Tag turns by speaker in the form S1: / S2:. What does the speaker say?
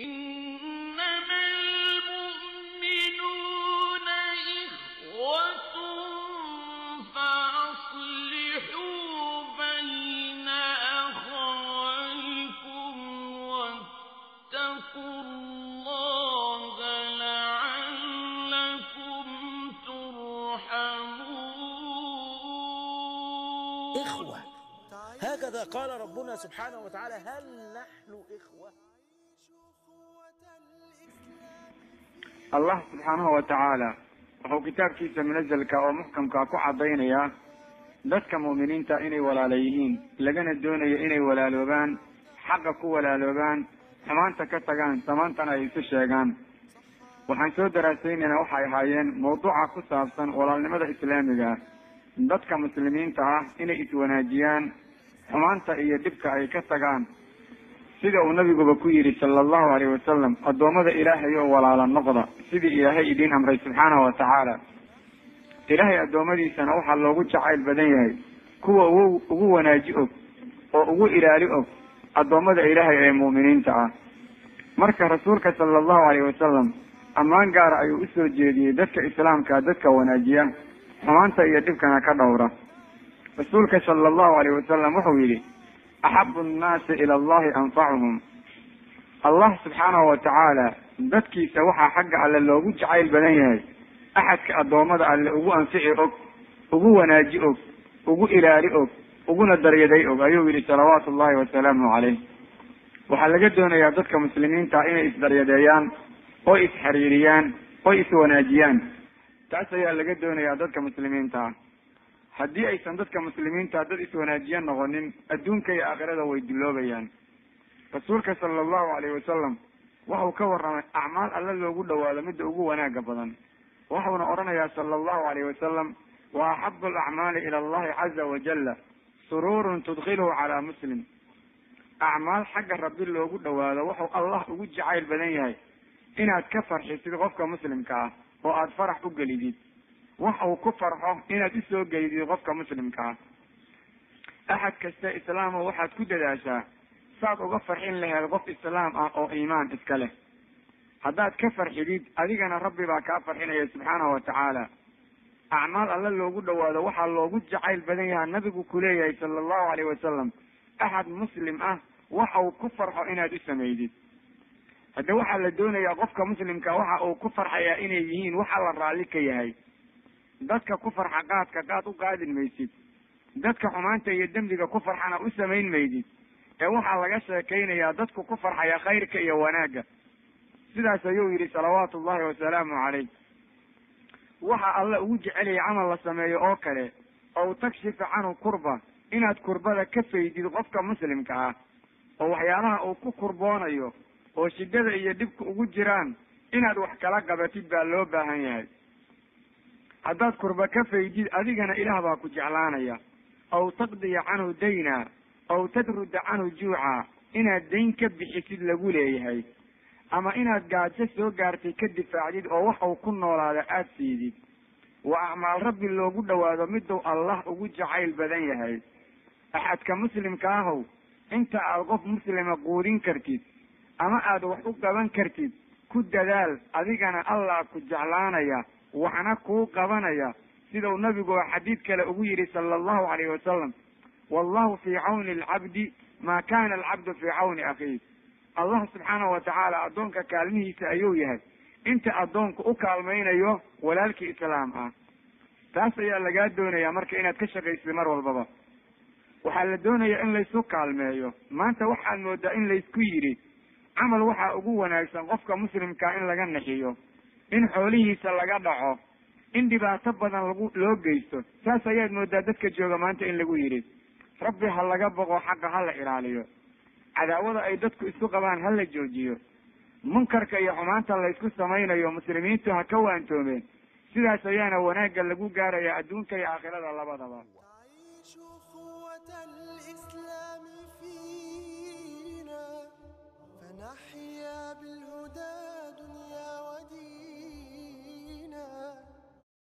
S1: إنما المؤمنون إخوة فأصلحوا بين أخويكم واتقوا الله لعلكم ترحمون.
S2: إخوة، هكذا قال ربنا سبحانه وتعالى: هل نحن إخوة؟
S3: الله سبحانه وتعالى وهو كتاب كيسا منزلك ومحكم كاكو عضينيا dadka mu'miniinta inay walaalayihiin lagana doonayo inay walaaloogaan xaqa ku walaaloogaan xumaanta ka tagaan samaantana ay isu sheegaan. waxaan soo daraasaynayna waxay ahaayeen mawduuca ku saabsan walaalnimada islaamiga dadka muslimiinta ah inay iswanaajiyaan xumaanta iyo dhibka ay ka tagaan sida uu nabiguba ku yidhi sala allahu alayhi wasalam addoommada ilaahay oo walaala noqda sidii ilaahay idiin amray subxaanahu watacaala. ilaahay addoommadiisana waxaa loogu jacayl badan yahay kuwa ugu wanaaji og oo ugu ilaali og addoommada ilaahay ee mu'miniinta ah. marka rasuulka sala allahu alayhi wasalam ammaan gaara ayuu usoo jeediyey dadka islaamka dadka wanaajiya xumaanta iyo dhibkana ka dhowra. rasuulka sala allahu alayhi wasalam wuxuu yidhi axabu nnaasi ila allahi anfacuhum. allah subxaanahu watacaala dadkiisa waxaa xagga alle loogu jacayl badan yahay axadka addoommada alle ugu anfici og ugu wanaaji og ugu ilaali og uguna daryaday og ayuu yidhi salawaatu ullahi wasalaamu caleyh. waxaa laga doonayaa dadka muslimiinta inay isdaryadeeyaan oo isxiriiriyaan oo iswanaajiyaan. taas ayaa laga doonayaa dadka muslimiinta ah. haddii aysan dadka muslimiinta dad iswanaajiya noqonin adduunka iyo aakhirada way dilloobayaan. rasuulka sala allahu alayhi wasalam waxau ka warramay acmaal alle loogu dhawaado midda ugu wanaaga badan. waxauna odhanayaa sala allahu alayhi wasalam wa axabu alacmaali ila allahi caza wajalla sururun tudkhiluhu calaa muslim. acmaal xagga rabbi loogu dhawaado wuxuu allah ugu jacayl badan yahay inaad ka farxisid qofka muslimka ah oo aada farax u gelidid. waxa uu ku farxo inaad usoo gelidid qofka muslimka ah. axad kasta islaamo waxaad ku dadaashaa saad uga farxin laheed qof islaam ah oo iimaan iska leh. haddaad ka farxidid adigana rabbi baa kaa farxinaya subxaanahu watacaala. acmaal alle loogu dhawaado waxaa loogu jacayl badan yahaa nabigu kuleeyahay sala allahu alayhi wasalam axad muslim ah waxa uu ku farxo inaad u samaydid. hadda waxaa la doonayaa qofka muslimka waxa uu ku farxayaa inay yihiin waxa la raalli ka yahay. dadka ku farxa qaadka qaad u qaadin maysid. dadka xumaanta iyo dembiga ku farxana u samayn maydid. ee waxaa laga sheekaynayaa dadku ku farxaya khayrka iyo wanaagga. sidaas ayuu yidhi salawaatu ullahi wasalaamu caleyh. waxa alle ugu jeceliyay camal la sameeyo oo kale ow takshifa canhu kurba inaad kurbada ka faydid qofka muslimka ah oo waxyaalaha uu ku kurboonayo oo shidada iyo dhibka ugu jiraan inaad wax kala qabatid baa loo baahan yahay. haddaad kurba ka faydid adigana ilaah baa ku jeclaanaya. aw taqdiya canhu dayna aw tadruda canhu juuca inaad dayn ka bixisid lagu leeyahay ama inaad gaajo soo gaartay ka difaacdid oo wax uu ku noolaada aada siidid. waa acmaal rabbi loogu dhawaado miduu allah ugu jacayl badan yahay. axadka muslimka ahow inta aad qof muslima quudin kartid ama aada wax u qaban kartid ku dadaal adigana allah ku jeclaanaya waxna kuu qabanaya sidau nabigu xadiid kale ugu yidhi sala allahu alayhi wasalam wallahu fii cawni alcabdi maa kana alcabdu fii cawni akhiih. allah subxaanahu watacaala addoonka kaalmihiisa ayuu yahay inta addoonku u kaalmaynayo walaalkii islaam ah. taas ayaa lagaa doonayaa marka inaad ka shaqaysid mar walbaba. waxaa la doonayaa in laysu kaalmeeyo. maanta waxaad moodaa in laysku yidhi camal waxaa ugu wanaagsan qofka muslimkaa in laga naxiyo, in xoolihiisa laga dhaco, in dhibaato badan loo geysto. saas ayaad moodaa dadka jooga maanta in lagu yidhi rabbi ha laga boqo, xaqa ha la ilaaliyo, cadaawada ay dadku isku qabaan ha la joojiyo, munkarka iyo xumaanta laysku samaynayo muslimiintu ha ka waantoomeen. sidaas ayaana wanaagga lagu gaaraya adduunka iyo aakhirada labadaba.
S4: فنحيا بالهدى دنيا ودين.